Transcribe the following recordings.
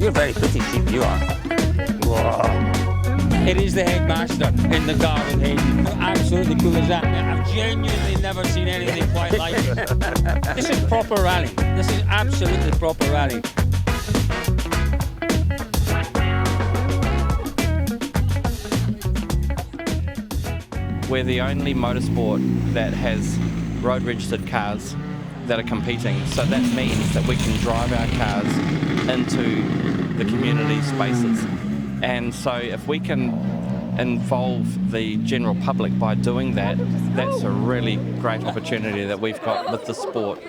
You're very pretty cheap, you are. Whoa. It is the headmaster in the car with Hayden. Absolutely cool as that. I've genuinely never seen anything quite like it. This is proper rally. This is absolutely proper rally. We're the only motorsport that has road registered cars that are competing. So that means that we can drive our cars into the community spaces. And so if we can involve the general public by doing that, that's a really great opportunity that we've got with the sport.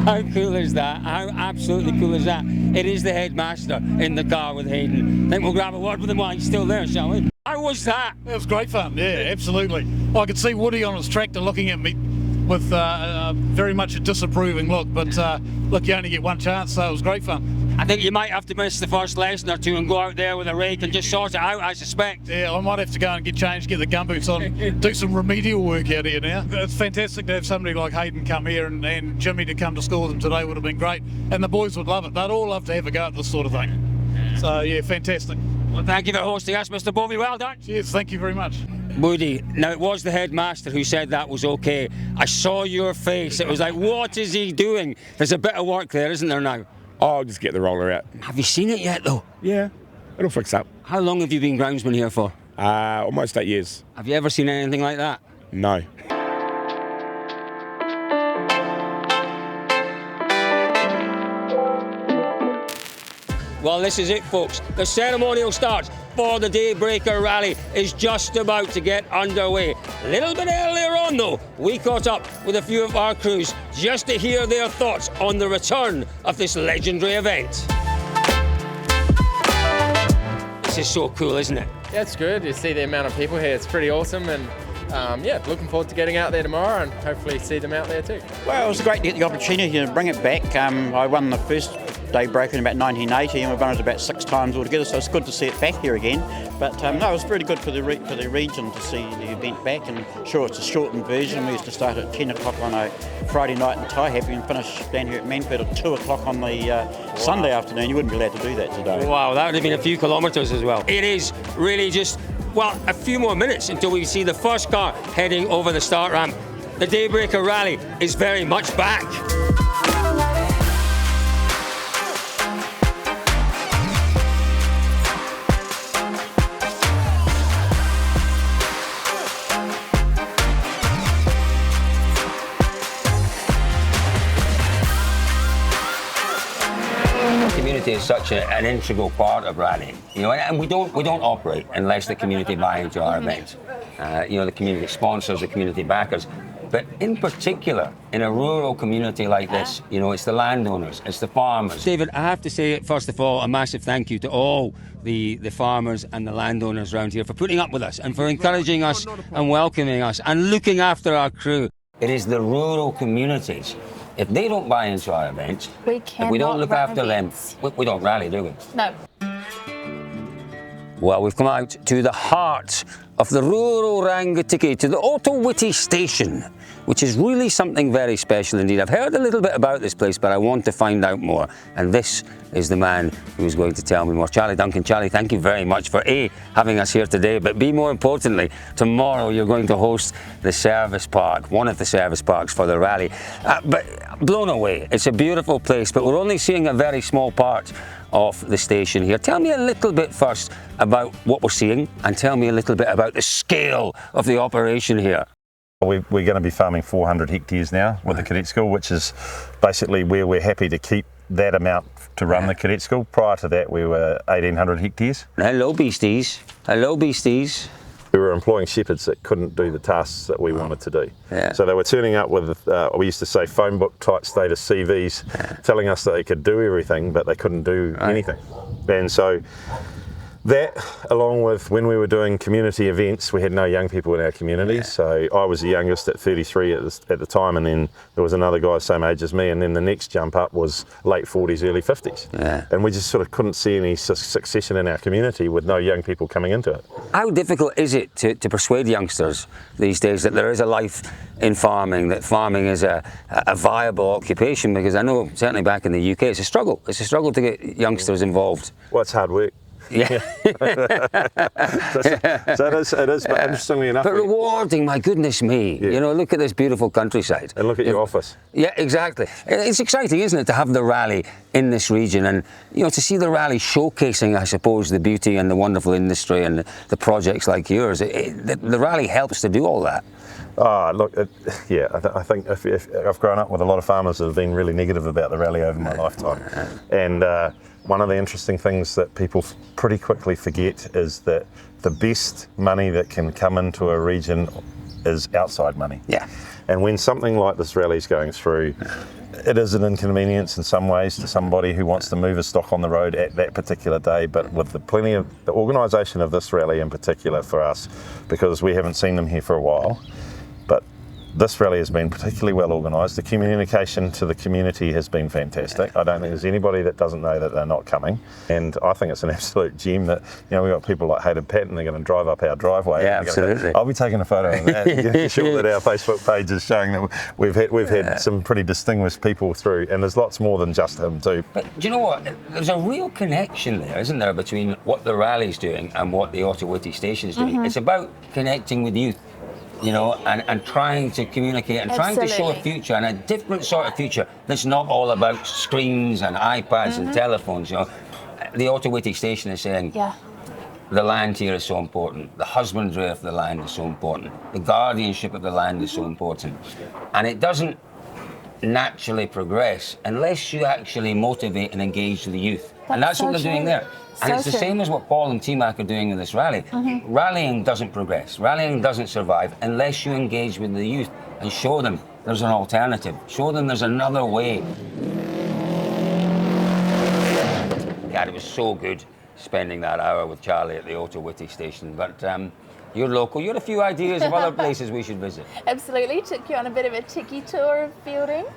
How cool is that? How absolutely cool is that? It is the headmaster in the car with Hayden. I think we'll grab a word with him while he's still there, shall we? How was that? It was great fun, yeah, absolutely. I could see Woody on his tractor looking at me with very much a disapproving look, but look, you only get one chance, so it was great fun. I think you might have to miss the first lesson or two and go out there with a rake and just sort it out, I suspect. Yeah, I might have to go and get changed, get the gumboots on, do some remedial work out here now. It's fantastic to have somebody like Hayden come here, and Jimmy to come to school with them today would have been great, and the boys would love it. They'd all love to have a go at this sort of thing. So yeah, fantastic. Well, thank you for hosting us, Mr. Bovey. Well done. Cheers, thank you very much. Woody, now it was the headmaster who said that was okay. I saw your face. It was like, what is he doing? There's a bit of work there, isn't there now? I'll just get the roller out. Have you seen it yet, though? Yeah, it'll fix up. How long have you been groundsman here for? Almost 8 years. Have you ever seen anything like that? No. Well, this is it, folks. The ceremonial start for the Daybreaker Rally is just about to get underway. A little bit earlier on, though, we caught up with a few of our crews just to hear their thoughts on the return of this legendary event. This is so cool, isn't it? Yeah, it's good. You see the amount of people here. It's pretty awesome, and yeah, looking forward to getting out there tomorrow and hopefully see them out there too. Well, it was great to get the opportunity to bring it back. I won the first Daybreaker in about 1980, and we've run it about 6 times altogether, so it's good to see it back here again. But no, it was really good for the region to see the event back, and sure, it's a shortened version. We used to start at 10 o'clock on a Friday night in Taihape and finish down here at Manford at 2 o'clock on the Sunday afternoon. You wouldn't be allowed to do that today. Wow, that would have been a few kilometres as well. It is really just, well, a few more minutes until we see the first car heading over the start ramp. The Daybreaker Rally is very much back. Community is such an integral part of rallying, you know, and we don't operate unless the community buy into our events. You know, the community sponsors, the community backers, but in particular in a rural community like this, you know, it's the landowners, it's the farmers. David, I have to say, first of all, a massive thank you to all the farmers and the landowners around here for putting up with us and for encouraging us and welcoming us and looking after our crew. It is the rural communities. If they don't buy into our events, if we don't look after them, we don't rally, do we? No. Well, we've come out to the heart of the rural Rangitikei, to the Otowiti station, which is really something very special indeed. I've heard a little bit about this place, but I want to find out more. And this is the man who's going to tell me more. Charlie Duncan. Charlie, thank you very much for A, having us here today, but B, more importantly, tomorrow you're going to host the service park, one of the service parks for the rally. But blown away. It's a beautiful place, but we're only seeing a very small part of the station here. Tell me a little bit first about what we're seeing, and tell me a little bit about the scale of the operation here. We're going to be farming 400 hectares now with the cadet school, which is basically where we're happy to keep that amount to run the cadet school. Prior to that, we were 1,800 hectares. Hello, beasties. Hello, beasties. We were employing shepherds that couldn't do the tasks that we wanted to do. Yeah. So they were turning up with, we used to say, phone book type status CVs, telling us that they could do everything, but they couldn't do anything. And so That, along with when we were doing community events, we had no young people in our community. So I was the youngest at 33 at the time, and then there was another guy same age as me, and then the next jump up was late 40s, early 50s. And we just sort of couldn't see any succession in our community with no young people coming into it. How difficult is it to persuade youngsters these days that there is a life in farming, that farming is a viable occupation? Because I know certainly back in the UK it's a struggle. It's a struggle to get youngsters involved. Well, it's hard work. Yeah. So it is, but interestingly enough. But rewarding, my goodness me. You know, look at this beautiful countryside. And look at your office. Yeah, exactly. It's exciting, isn't it, to have the rally in this region, and, you know, to see the rally showcasing, I suppose, the beauty and the wonderful industry and the projects like yours. The rally helps to do all that. Look, I think if I've grown up with a lot of farmers that have been really negative about the rally over my lifetime. And one of the interesting things that people pretty quickly forget is that the best money that can come into a region is outside money. Yeah. And when something like this rally is going through, it is an inconvenience in some ways to somebody who wants to move a stock on the road at that particular day, but with the organisation of this rally in particular for us, because we haven't seen them here for a while, but this rally has been particularly well organised. The communication to the community has been fantastic. I don't think there's anybody that doesn't know that they're not coming. And I think it's an absolute gem that, you know, we've got people like Hayden Patton, they're going to drive up our driveway. Yeah, absolutely. I'll be taking a photo of that and getting sure that our Facebook page is showing that we've had some pretty distinguished people through, and there's lots more than just him too. But do you know what? There's a real connection there, isn't there, between what the rally's doing and what the Ottawitty station's doing. It's about connecting with youth, you know, and trying to communicate and trying to show a future, and a different sort of future that's not all about screens and iPads and telephones, you know. The Ottawitty station is saying the land here is so important, the husbandry of the land is so important, the guardianship of the land is so important, and it doesn't naturally progress unless you actually motivate and engage the youth. And that's what they're doing there. And it's the same as what Paul and T-Mac are doing in this rally. Rallying doesn't progress, rallying doesn't survive unless you engage with the youth and show them there's an alternative, show them there's another way. God, it was so good spending that hour with Charlie at the Ottawitty station, but you're local, you had a few ideas of other places we should visit. Absolutely, took you on a bit of a tiki tour of Fielding.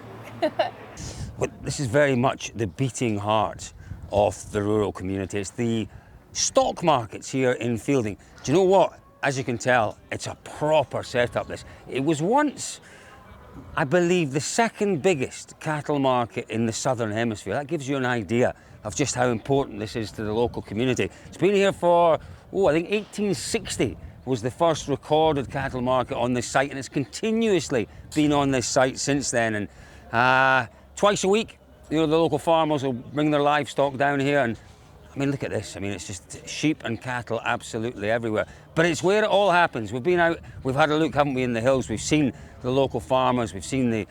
But this is very much the beating heart of the rural community. It's the stock markets here in Fielding. Do you know what? As you can tell, it's a proper setup, this. It was once, I believe, the second biggest cattle market in the Southern Hemisphere. That gives you an idea of just how important this is to the local community. It's been here for, I think 1860 was the first recorded cattle market on this site, and it's continuously been on this site since then. And twice a week, you know, the local farmers will bring their livestock down here, and I mean, look at this. I mean, it's just sheep and cattle absolutely everywhere. But it's where it all happens. We've been out, we've had a look, haven't we, in the hills. We've seen the local farmers, we've seen the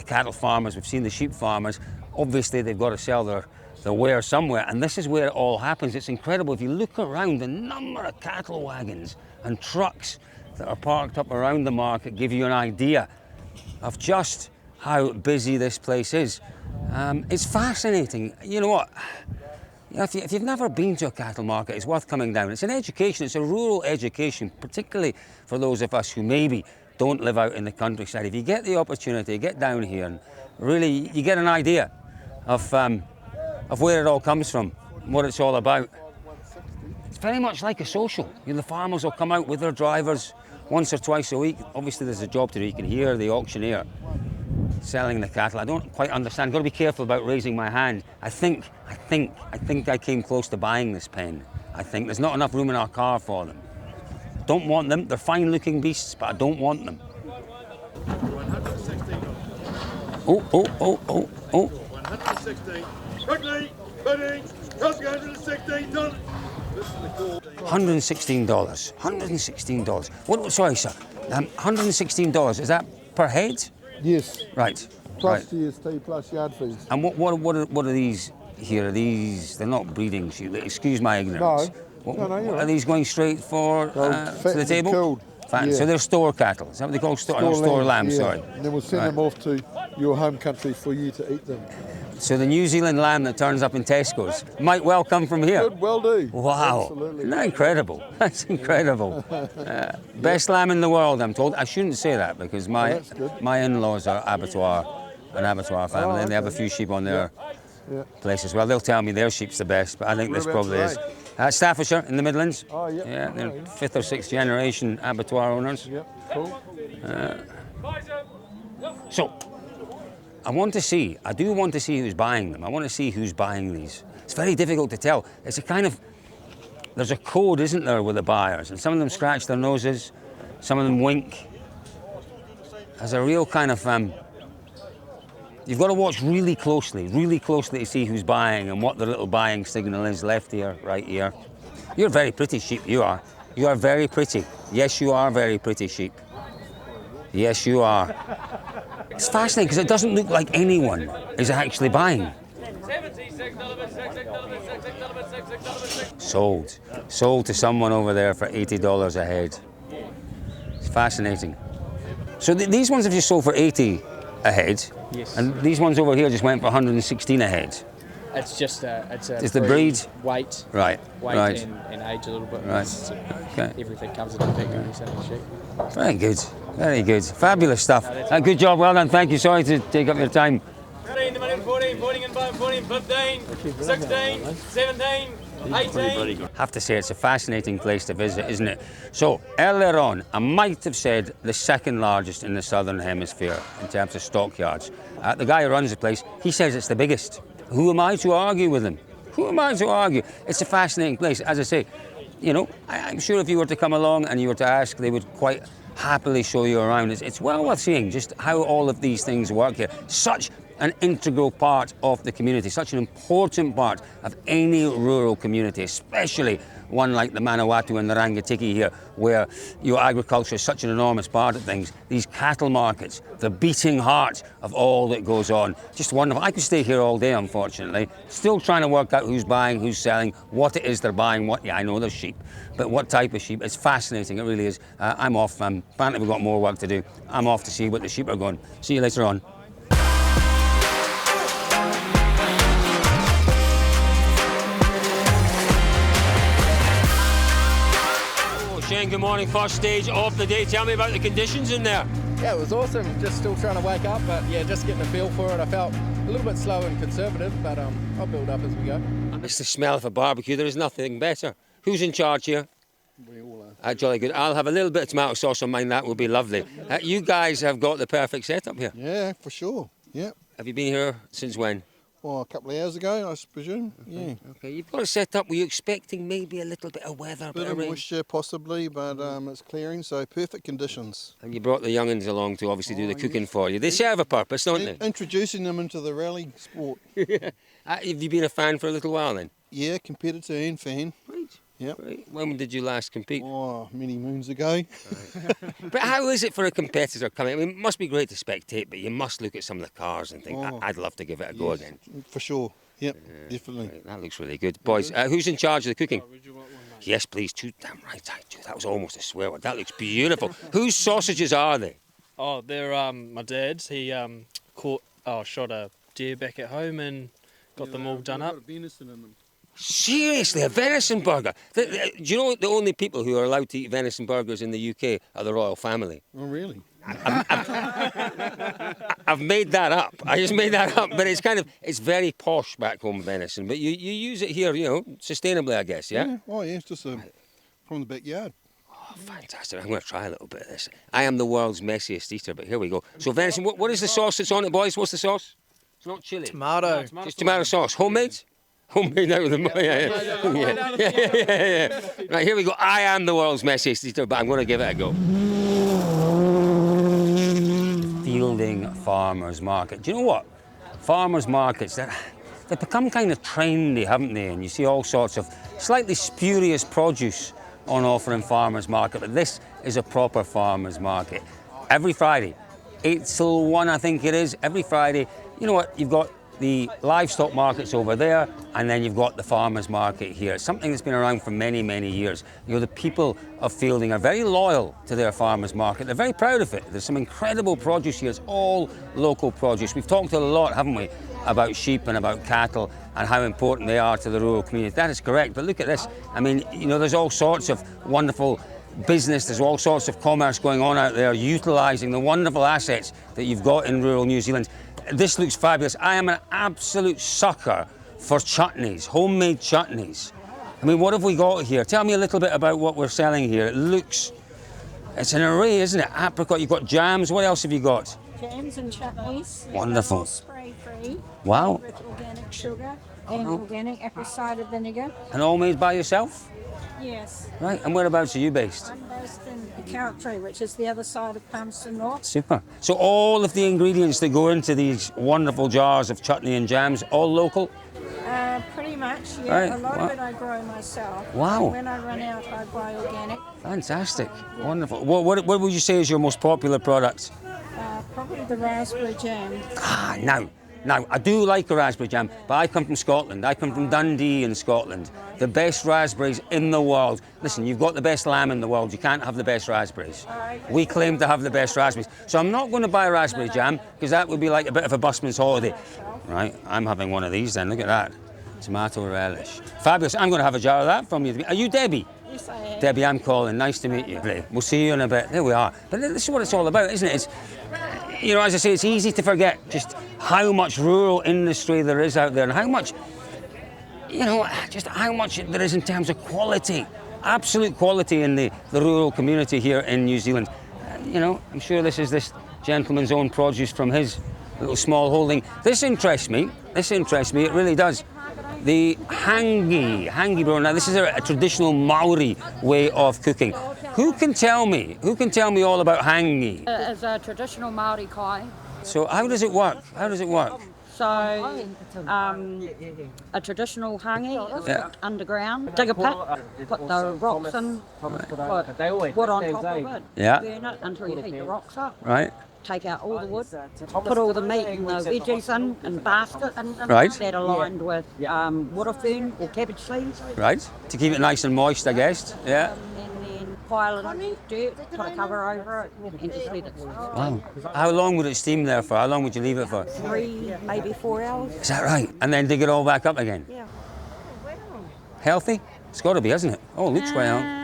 cattle farmers, we've seen the sheep farmers. Obviously, they've got to sell their ware somewhere, and this is where it all happens. It's incredible. If you look around, the number of cattle wagons and trucks that are parked up around the market give you an idea of just how busy this place is. It's fascinating. You know what? You know, if you've never been to a cattle market, it's worth coming down. It's an education, it's a rural education, particularly for those of us who maybe don't live out in the countryside. If you get the opportunity, get down here and really you get an idea of where it all comes from, what it's all about. It's very much like a social. You know, the farmers will come out with their drivers once or twice a week. Obviously there's a job to do. You can hear the auctioneer selling the cattle. I don't quite understand. I've got to be careful about raising my hand. I think I came close to buying this pen. I think there's not enough room in our car for them. Don't want them. They're fine looking beasts, but I don't want them. Oh. 116. Quickly, pudding, $116. $116. $116. What? Sorry, sir. $116. Is that per head? Yes. Right. Plus GST, plus yard fees. And what are these here? Are these, they're not breeding sheep. Excuse my ignorance. No, you're Are right. these going straight for to the table? Killed. Fat. Yeah. So they're store cattle. Is that what they call store lamb? Yeah. Sorry. And then we'll send them off to your home country for you to eat them. So the New Zealand lamb that turns up in Tesco's might well come from here. Could well do. Wow, Absolutely. isn't that incredible? That's incredible. Best lamb in the world, I'm told. I shouldn't say that because my in-laws are an abattoir family, and they have a few sheep on their place as well. They'll tell me their sheep's the best, but I think this probably is. Staffordshire in the Midlands. Oh, yeah. Yeah, they're 5th or 6th generation abattoir owners. Yep, cool. So, I do want to see who's buying them. I want to see who's buying these. It's very difficult to tell. It's a kind of, there's a code, isn't there, with the buyers? And some of them scratch their noses, some of them wink. There's a real kind of, you've got to watch really closely to see who's buying and what the little buying signal is, left ear, right ear. You're very pretty sheep, you are. You are very pretty. Yes, you are very pretty sheep. Yes, you are. It's fascinating because it doesn't look like anyone is actually buying. Sold. Sold to someone over there for $80 a head. It's fascinating. So these ones have just sold for 80 a head. Yes. And these ones over here just went for 116 a head. It's just it's the breed, weight, right? And age a little bit. Right. So okay. Everything comes into effect when you're selling sheep. Very good. Very good. Fabulous stuff. Good job. Well done. Thank you. Sorry to take up your time. 14, 14 and 14, 15, 16, 17, 18. Have to say it's a fascinating place to visit, isn't it? So earlier on, I might have said the second largest in the southern hemisphere in terms of stockyards. The guy who runs the place, he says it's the biggest. Who am I to argue with him? Who am I to argue? It's a fascinating place. As I say, you know, I'm sure if you were to come along and you were to ask, they would quite happily show you around. It's well worth seeing just how all of these things work here. Such an integral part of the community, such an important part of any rural community, especially one like the Manawatu and the Rangitikei here, where your agriculture is such an enormous part of things. These cattle markets, the beating heart of all that goes on. Just wonderful. I could stay here all day, unfortunately, still trying to work out who's buying, who's selling, what it is they're buying, I know they're sheep, but what type of sheep. It's fascinating, it really is. I'm off. Apparently we've got more work to do. I'm off to see what the sheep are going. See you later on. Shane, good morning. First stage of the day. Tell me about the conditions in there. Yeah, it was awesome. Just still trying to wake up, but yeah, just getting a feel for it. I felt a little bit slow and conservative, but I'll build up as we go. It's the smell of a barbecue. There is nothing better. Who's in charge here? We all are. Jolly good. I'll have a little bit of tomato sauce on mine. That will be lovely. You guys have got the perfect setup here. Yeah, for sure. Yeah. Have you been here since when? Well, a couple of hours ago, I presume. Okay. Yeah. Okay. You've got it set up. Were you expecting maybe a little bit of weather, bit of moisture, possibly, but it's clearing, so perfect conditions. And you brought the young'uns along to obviously do the cooking for you. They serve a purpose, don't they? Introducing them into the rally sport. Have you been a fan for a little while then? Yeah, competitor and fan. Right. Yep. Right. When did you last compete? Oh, many moons ago. Right. But how is it for a competitor coming? I mean, it must be great to spectate, but you must look at some of the cars and think, I'd love to give it a go again. For sure. Yep, definitely. Right. That looks really good. Boys, who's in charge of the cooking? Yes, please. Damn right I do. That was almost a swear word. That looks beautiful. Whose sausages are they? Oh, they're my dad's. He shot a deer back at home and got them all done up. Venison in them. Seriously, a venison burger? Do you know the only people who are allowed to eat venison burgers in the UK are the royal family? Oh, really? I've made that up. I just made that up, but it's very posh back home venison. But you use it here, you know, sustainably, I guess, yeah? Oh, yeah, it's just from the backyard. Oh, fantastic. I'm going to try a little bit of this. I am the world's messiest eater, but here we go. So venison, what is the sauce that's on it, boys? What's the sauce? It's not chilli. Tomato. Just tomato sauce. Homemade? Homemade out of the yeah. Right, here we go. I am the world's messiest eater, but I'm going to give it a go. Fielding Farmers Market. Do you know what? Farmers markets, they've become kind of trendy, haven't they? And you see all sorts of slightly spurious produce on offer in Farmers Market, but this is a proper Farmers Market. Every Friday, 8 till 1, I think it is. Every Friday, you know what? You've got the livestock markets over there, and then you've got the farmers market here. It's something that's been around for many, many years. You know, the people of Fielding are very loyal to their farmers market. They're very proud of it. There's some incredible produce here. It's all local produce. We've talked a lot, haven't we, about sheep and about cattle and how important they are to the rural community. That is correct, but look at this. I mean, you know, there's all sorts of wonderful business, there's all sorts of commerce going on out there, utilising the wonderful assets that you've got in rural New Zealand. This looks fabulous. I am an absolute sucker for chutneys, homemade chutneys. I mean, what have we got here? Tell me a little bit about what we're selling here. It looks, it's an array, isn't it? Apricot, you've got jams, what else have you got? Jams and chutneys. Wonderful. Spray-free. Wow. With organic sugar and organic apple cider vinegar. And all made by yourself? Yes. Right, and whereabouts are you based? I'm based in Country, which is the other side of Palmerston North. Super. So all of the ingredients that go into these wonderful jars of chutney and jams, all local? Pretty much, yeah. Right. A lot of it I grow myself. Wow. And when I run out, I buy organic. Fantastic. Wonderful. What would you say is your most popular product? Probably the raspberry jam. Now, I do like a raspberry jam, but I come from Scotland. I come from Dundee in Scotland. The best raspberries in the world. Listen, you've got the best lamb in the world. You can't have the best raspberries. We claim to have the best raspberries. So I'm not going to buy a raspberry jam because that would be like a bit of a busman's holiday. Right, I'm having one of these then. Look at that. Tomato relish. Fabulous. I'm going to have a jar of that from you. Are you Debbie? Yes, I am. Debbie, I'm Colin. Nice to meet you. We'll see you in a bit. There we are. But this is what it's all about, isn't it? It's, you know, as I say, it's easy to forget just how much rural industry there is out there and how much, you know, just how much there is in terms of quality, absolute quality in the rural community here in New Zealand. You know, I'm sure this is this gentleman's own produce from his little small holding. This interests me, it really does. The hangi bro. Now this is a traditional Maori way of cooking. Who can tell me all about hangi? It's a traditional Maori kai. So how does it work? So a traditional hangi is cooked underground. Dig a pit, put the rocks in, put wood on top of it, burn it until you heat the rocks up. Right. Take out all the wood, put all the meat and the veggies in and basket Right. that aligned with water fern or cabbage seeds. Right. To keep it nice and moist, I guess. Yeah. And then pile it in dirt, put a cover over it and just let it steam. Wow. How long would it steam there for? How long would you leave it for? 3, maybe 4 hours. Is that right? And then dig it all back up again? Yeah. Healthy? It's got to be, hasn't it? Oh, it looks well.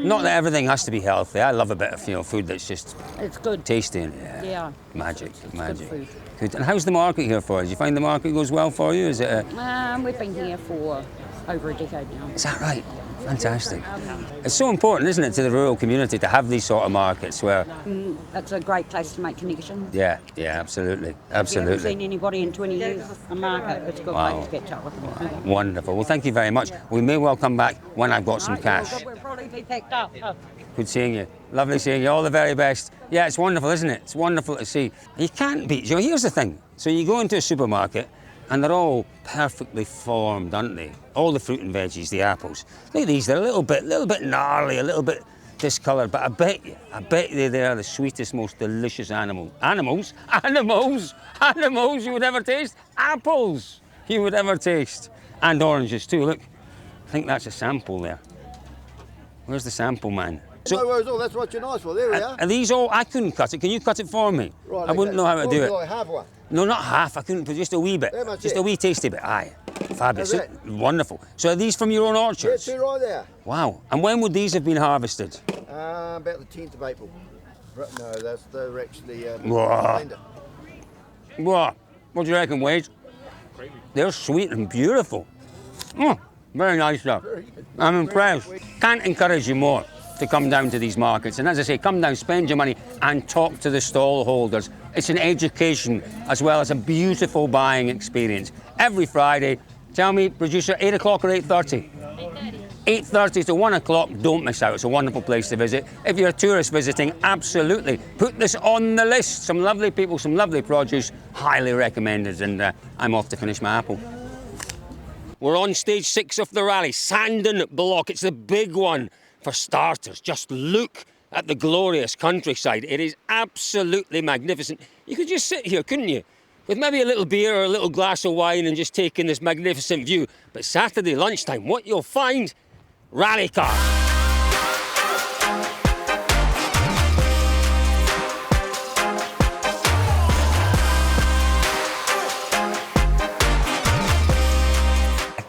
Not that everything has to be healthy. I love a bit of food that's just it's good, tasty and yeah, magic. Good food. Good. And how's the market here for you? Do you find the market goes well for you? Is it? We've been here for over a decade now. Is that right? Fantastic. It's so important, isn't it, to the rural community to have these sort of markets where... It's a great place to make connections. Yeah, absolutely. If you haven't seen anybody in 20 years, a market, it's a good place to catch up with them. Wow. Wonderful. Well, thank you very much. We may well come back when I've got some cash. We'll probably be packed up. Good seeing you. Lovely seeing you. All the very best. Yeah, it's wonderful, isn't it? It's wonderful to see. You can't beat... here's the thing. So you go into a supermarket and they're all perfectly formed, aren't they? All the fruit and veggies, the apples. Look at these, they're a little bit gnarly, a little bit discoloured, but I bet you they are the sweetest, most delicious animals you would ever taste. Apples you would ever taste. And oranges too, look. I think that's a sample there. Where's the sample man? So, no worries, that's what you're nice for. There we are. Are these all? I couldn't cut it. Can you cut it for me? Right, I wouldn't know how to do it. I have one. No, not half. I couldn't put just a wee bit. Just a wee tasty bit. Aye. Fabulous. Wonderful. So are these from your own orchards? Yeah, two right there. Wow. And when would these have been harvested? About the 10th of April. No, they're actually... What do you reckon, Wade? They're sweet and beautiful. Very nice stuff. I'm impressed. Can't encourage you more to come down to these markets. And as I say, come down, spend your money and talk to the stall holders. It's an education as well as a beautiful buying experience. Every Friday, tell me, producer, 8 o'clock or 8:30? 8:30 to 1 o'clock, don't miss out. It's a wonderful place to visit. If you're a tourist visiting, absolutely. Put this on the list. Some lovely people, some lovely produce, highly recommended. And I'm off to finish my apple. We're on stage 6 of the rally, Sandon Block. It's the big one. For starters, just look at the glorious countryside. It is absolutely magnificent. You could just sit here, couldn't you? With maybe a little beer or a little glass of wine and just take in this magnificent view. But Saturday lunchtime, what you'll find, rally cars.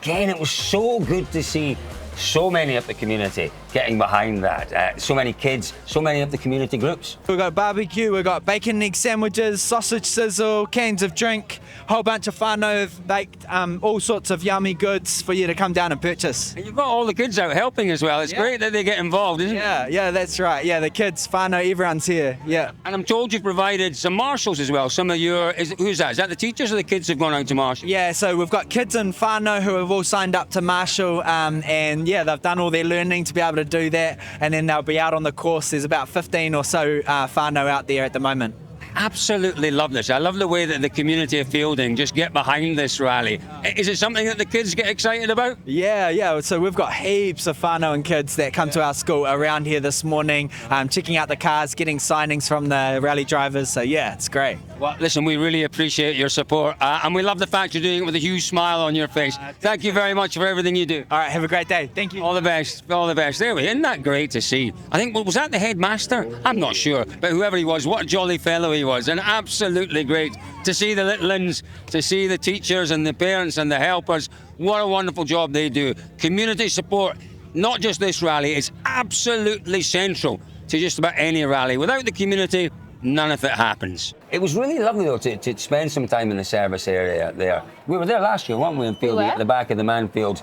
again, it was so good to see so many of the community getting behind that. So many kids, so many of the community groups. We've got barbecue, we've got bacon and egg sandwiches, sausage sizzle, cans of drink, whole bunch of whānau baked, all sorts of yummy goods for you to come down and purchase. And you've got all the kids out helping as well. It's great that they get involved, isn't it? Yeah, that's right. Yeah, the kids, whānau, everyone's here. Yeah. And I'm told you've provided some marshals as well. Some of your, who's that? Is that the teachers or the kids who've gone out to marshal? Yeah, so we've got kids in whānau who have all signed up to marshal, and yeah, they've done all their learning to be able to do that, and then they'll be out on the course. There's about 15 or so whānau out there at the moment. Absolutely love this. I love the way that the community of Fielding just get behind this rally. Is it something that the kids get excited about? Yeah. So we've got heaps of whānau and kids that come to our school around here this morning, checking out the cars, getting signings from the rally drivers. So yeah, it's great. Well, listen, we really appreciate your support, and we love the fact you're doing it with a huge smile on your face. Thank you very much for everything you do. All right, have a great day. Thank you. All the best. All the best. There we go. Isn't that great to see? I think, was that the headmaster? I'm not sure, but whoever he was, what a jolly fellow he was, and absolutely great to see the little uns, to see the teachers and the parents and the helpers. What a wonderful job they do. Community support, not just this rally, is absolutely central to just about any rally. Without the community, none of it happens. It was really lovely though to spend some time in the service area there. We were there last year, weren't we, in Fielding, at the back of the Manfield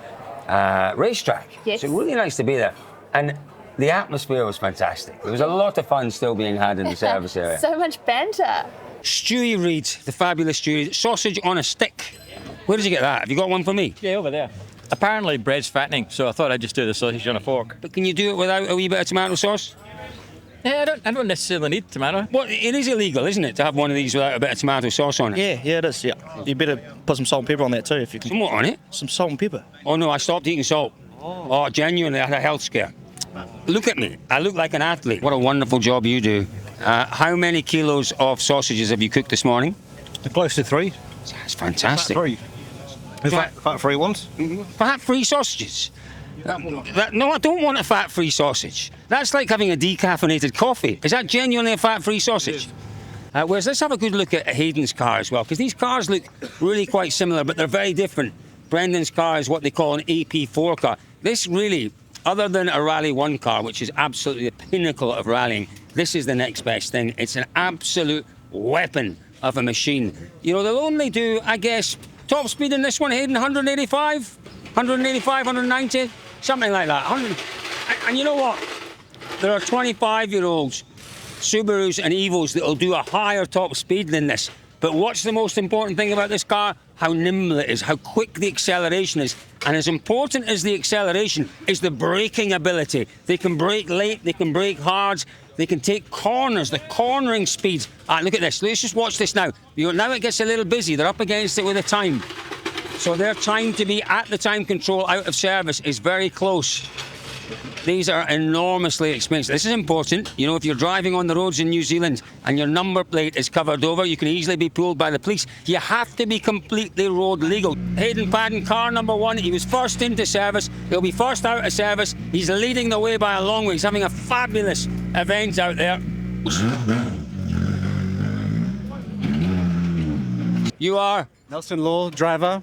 racetrack. Yes. So really nice to be there. And the atmosphere was fantastic. There was a lot of fun still being had in the service area. So much banter. Stewie Reid, the fabulous Stewie, sausage on a stick. Where did you get that? Have you got one for me? Yeah, over there. Apparently Brad's fattening, so I thought I'd just do the sausage on a fork. But can you do it without a wee bit of tomato sauce? Yeah, I don't necessarily need tomato. Well, it is illegal, isn't it, to have one of these without a bit of tomato sauce on it? Yeah, it is, yeah. You better put some salt and pepper on that too if you can. Some what on it? Some salt and pepper. Oh no, I stopped eating salt. Oh, genuinely, I had a health scare. Look at me, I look like an athlete. What a wonderful job you do. How many kilos of sausages have you cooked this morning? Close to 3. That's fantastic. Fat-free ones? Fat-free sausages? No, I don't want a fat-free sausage. That's like having a decaffeinated coffee. Is that genuinely a fat-free sausage? Whereas let's have a good look at Hayden's car as well, because these cars look really quite similar, but they're very different. Brendan's car is what they call an AP4 car. This really, other than a Rally 1 car, which is absolutely the pinnacle of rallying, this is the next best thing. It's an absolute weapon of a machine. You know, they'll only do, I guess, top speed in this one, Hayden, 185, 190, something like that. And you know what? There are 25-year-olds, Subarus and Evos that will do a higher top speed than this. But what's the most important thing about this car? How nimble it is, how quick the acceleration is. And as important as the acceleration is the braking ability. They can brake late, they can brake hard, they can take corners, the cornering speed. Look at this, let's just watch this now. Now it gets a little busy, they're up against it with the time. So their time to be at the time control out of service is very close. These are enormously expensive. This is important. You know, if you're driving on the roads in New Zealand and your number plate is covered over, you can easily be pulled by the police. You have to be completely road legal. Hayden Padden, car number 1, he was first into service. He'll be first out of service. He's leading the way by a long way. He's having a fabulous event out there. You are? Nelson Law, driver,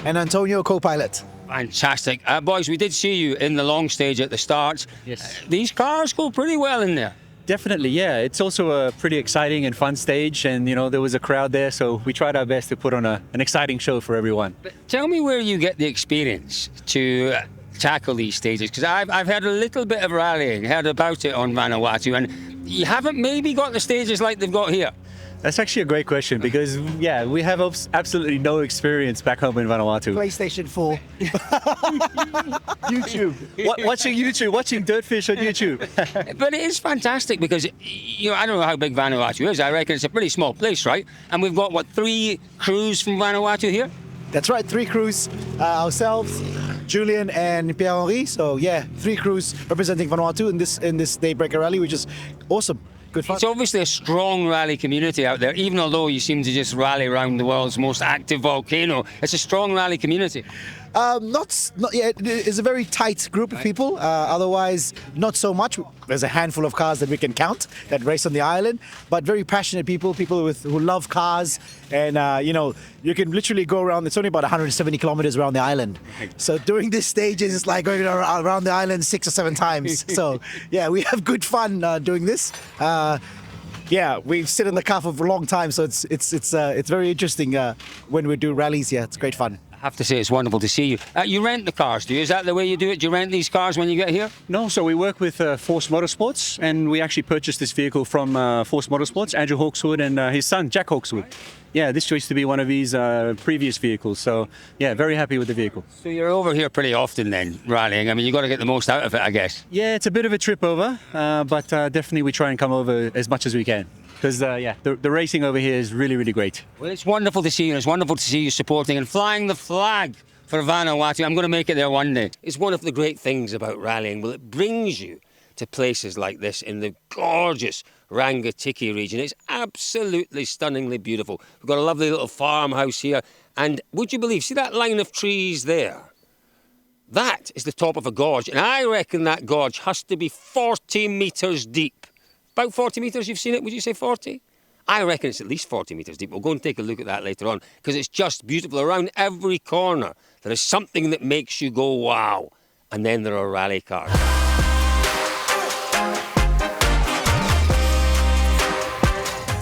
and Antonio, co-pilot. Fantastic. Boys, we did see you in the long stage at the start. Yes. These cars go pretty well in there. Definitely, yeah. It's also a pretty exciting and fun stage, and, you know, there was a crowd there, so we tried our best to put on an exciting show for everyone. But tell me where you get the experience to tackle these stages, because I've heard a little bit of rallying, heard about it on Manawatu, and you haven't maybe got the stages like they've got here. That's actually a great question because, yeah, we have absolutely no experience back home in Vanuatu. PlayStation 4. YouTube. Watching YouTube, watching Dirtfish on YouTube. But it is fantastic because, you know, I don't know how big Vanuatu is. I reckon it's a pretty small place, right? And we've got, what, 3 crews from Vanuatu here? That's right, 3 crews. Ourselves, Julian and Pierre-Henri. So, yeah, 3 crews representing Vanuatu in this Daybreaker Rally, which is awesome. It's obviously a strong rally community out there, even although you seem to just rally around the world's most active volcano. It's a strong rally community. Not yeah. It's a very tight group of people. Otherwise, not so much. There's a handful of cars that we can count that race on the island, but very passionate people who love cars, and you know, you can literally go around. It's only about 170 kilometers around the island. So during this stage, it's like going around the island 6 or 7 times. So yeah, we have good fun doing this. Yeah, we've sit in the car for a long time, so it's very interesting when we do rallies. Yeah, it's great fun. I have to say it's wonderful to see you. You rent the cars, do you? Is that the way you do it? Do you rent these cars when you get here? No, so we work with Force Motorsports, and we actually purchased this vehicle from Force Motorsports, Andrew Hawkswood and his son, Jack Hawkswood. Yeah, this used to be one of his previous vehicles, so yeah, very happy with the vehicle. So you're over here pretty often then, rallying. I mean, you've got to get the most out of it, I guess. Yeah, it's a bit of a trip over, but definitely we try and come over as much as we can. Because, yeah, the racing over here is really, really great. Well, it's wonderful to see you, and it's wonderful to see you supporting and flying the flag for Manawatu. I'm going to make it there one day. It's one of the great things about rallying. Well, it brings you to places like this in the gorgeous Rangitikei region. It's absolutely stunningly beautiful. We've got a lovely little farmhouse here, and would you believe, see that line of trees there? That is the top of a gorge, and I reckon that gorge has to be 40 metres deep. About 40 metres, you've seen it, would you say 40? I reckon it's at least 40 metres deep. We'll go and take a look at that later on, because it's just beautiful. Around every corner, there is something that makes you go, wow. And then there are rally cars.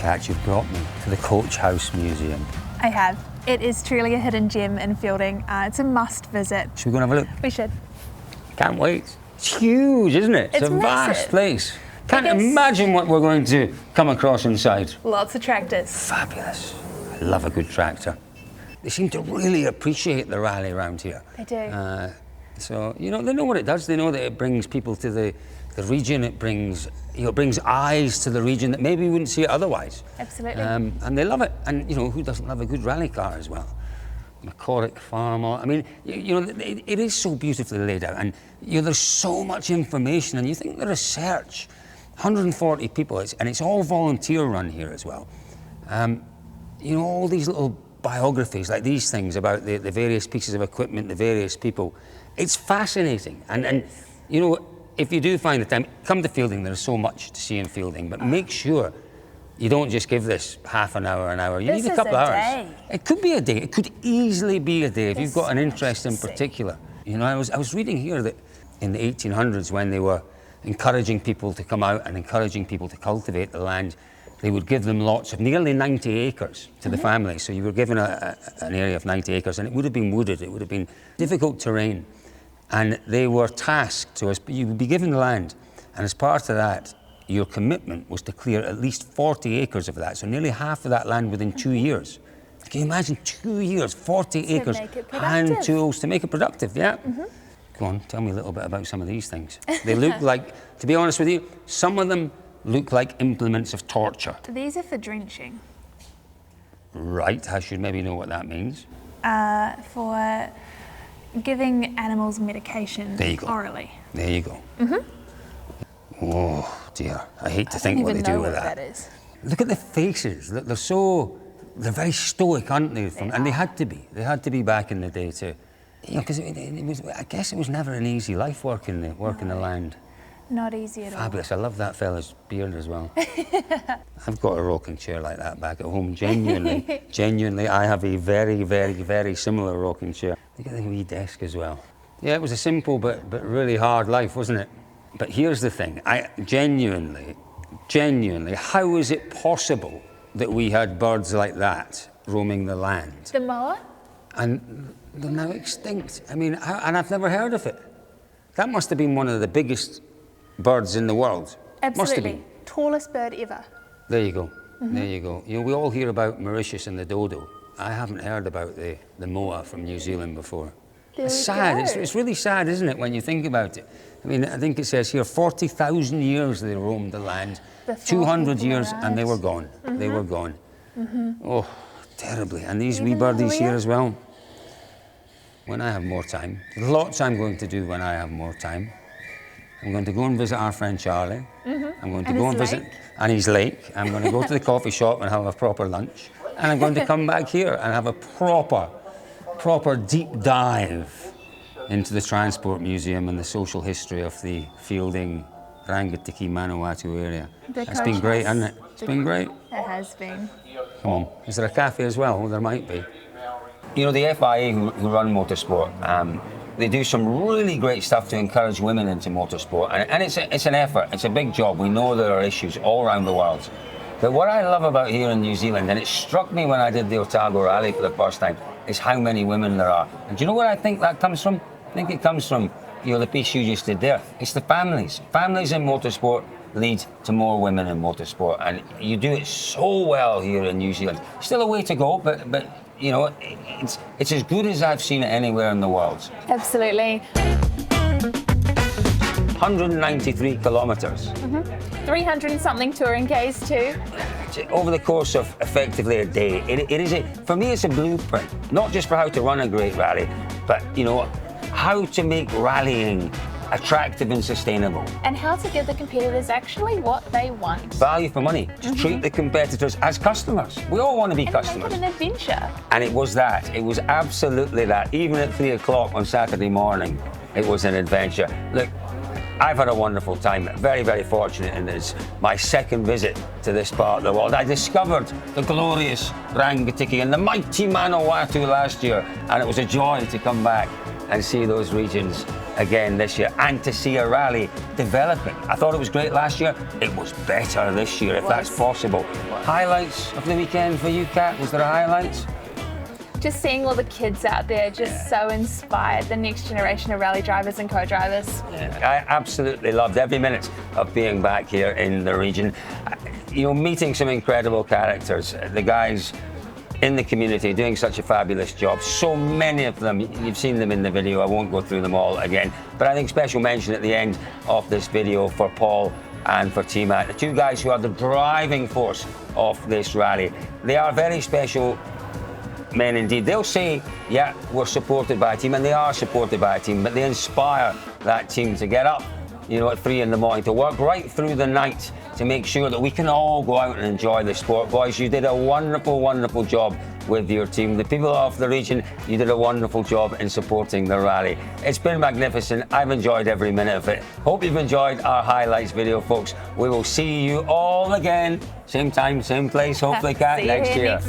Kat, you've brought me to the Coach House Museum. I have. It is truly a hidden gem in Fielding. It's a must visit. Should we go and have a look? We should. Can't wait. It's huge, isn't it? It's a massive. vast place. Can't imagine what we're going to come across inside. Lots of tractors. Fabulous. I love a good tractor. They seem to really appreciate the rally around here. They do. So, you know, they know what it does. They know that it brings people to the region. It brings, you know, brings eyes to the region that maybe wouldn't see it otherwise. Absolutely. And they love it. And, you know, who doesn't love a good rally car as well? Macoric Farm. I mean, you know, it is so beautifully laid out. And, you know, there's so much information. And you think the research, 140 people, and it's all volunteer run here as well. You know, all these little biographies, like these things about the various pieces of equipment, the various people. It's fascinating. And you know, if you do find the time, come to Fielding. There's so much to see in Fielding, but make sure you don't just give this half an hour, an hour. You need a couple of hours. It could be a day. It could easily be a day if you've got an interest in particular. You know, I was reading here that in the 1800s, when they were encouraging people to come out and encouraging people to cultivate the land, they would give them lots of nearly 90 acres to the family. So you were given an area of 90 acres, and it would have been wooded. It would have been difficult terrain. And they were tasked to, you would be given the land, and as part of that, your commitment was to clear at least 40 acres of that, so nearly half of that land within 2 years. Can you imagine 2 years, 40 acres, hand tools to make it productive, yeah? Go on, tell me a little bit about some of these things. They look like, to be honest with you, some of them look like implements of torture. These are for drenching. Right, I should maybe know what that means. For giving animals medication orally. There you go. Oh dear, I hate to think what they do with that. Is. Look at the faces. They're very stoic, aren't they? And they had to be. They had to be back in the day too. You know, because it was. I guess it was never an easy life working the land. Not easy at all. Fabulous. I love that fella's beard as well. I've got a rocking chair like that back at home. Genuinely, I have a very, very, very similar rocking chair. Look at the wee desk as well. Yeah, it was a simple but really hard life, wasn't it? But here's the thing. I genuinely, how is it possible that we had birds like that roaming the land? The moa? And they're now extinct. I mean, and I've never heard of it. That must have been one of the biggest birds in the world. Absolutely. Must have been. Tallest bird ever. There you go. There you go. You know, we all hear about Mauritius and the dodo. I haven't heard about the moa from New Zealand before. It's sad. It's really sad, isn't it, when you think about it? I mean, I think it says here 40,000 years they roamed the land, 200 years, and they were gone. They were gone. Oh, terribly. And these wee birdies here as well. When I have more time, there's lots I'm going to do when I have more time. I'm going to go and visit our friend Charlie. I'm going to go and visit Annie's lake. I'm going to go to the coffee shop and have a proper lunch. And I'm going to come back here and have a proper proper deep dive into the Transport Museum and the social history of the Fielding, Rangitikei, Manawatu area. It's been great, hasn't it? It's been great. It has been. Come on. Is there a cafe as well? Well, there might be. You know, the FIA who run motorsport, they do some really great stuff to encourage women into motorsport, and it's an effort. It's a big job. We know there are issues all around the world. But what I love about here in New Zealand, and it struck me when I did the Otago Rally for the first time, is how many women there are. And do you know where I think that comes from? I think it comes from, you know, the piece you just did there. It's the families. Families in motorsport lead to more women in motorsport, and you do it so well here in New Zealand. Still a way to go, but you know, it's as good as I've seen it anywhere in the world. Absolutely. 193 kilometres. 300 and something touring Ks too. Over the course of effectively a day, it is for me, it's a blueprint, not just for how to run a great rally, but you know, how to make rallying attractive and sustainable. And how to give the competitors actually what they want. Value for money. Just treat the competitors as customers. We all want to be customers. Make it an adventure. And it was that. It was absolutely that. Even at 3 o'clock on Saturday morning, it was an adventure. Look, I've had a wonderful time. Very, very fortunate, and it's my second visit to this part of the world. I discovered the glorious Rangitikei and the mighty Manawatu last year, and it was a joy to come back and see those regions again this year, and to see a rally developing. I thought it was great last year. It was better this year, if that's possible. Highlights of the weekend for you, Kat? Was there a highlights? Just seeing all the kids out there, just so inspired, the next generation of rally drivers and co-drivers. I absolutely loved every minute of being back here in the region. You know, meeting some incredible characters, the guys in the community doing such a fabulous job. So many of them, you've seen them in the video, I won't go through them all again. But I think special mention at the end of this video for Paul and for T-Mac, the two guys who are the driving force of this rally. They are very special men indeed. They'll say, yeah, we're supported by a team, and they are supported by a team, but they inspire that team to get up, you know, at 3 in the morning, to work right through the night to make sure that we can all go out and enjoy the sport. Boys, you did a wonderful, wonderful job with your team. The people of the region, you did a wonderful job in supporting the rally. It's been magnificent. I've enjoyed every minute of it. Hope you've enjoyed our highlights video, folks. We will see you all again, same time, same place, hopefully, Kat, next year.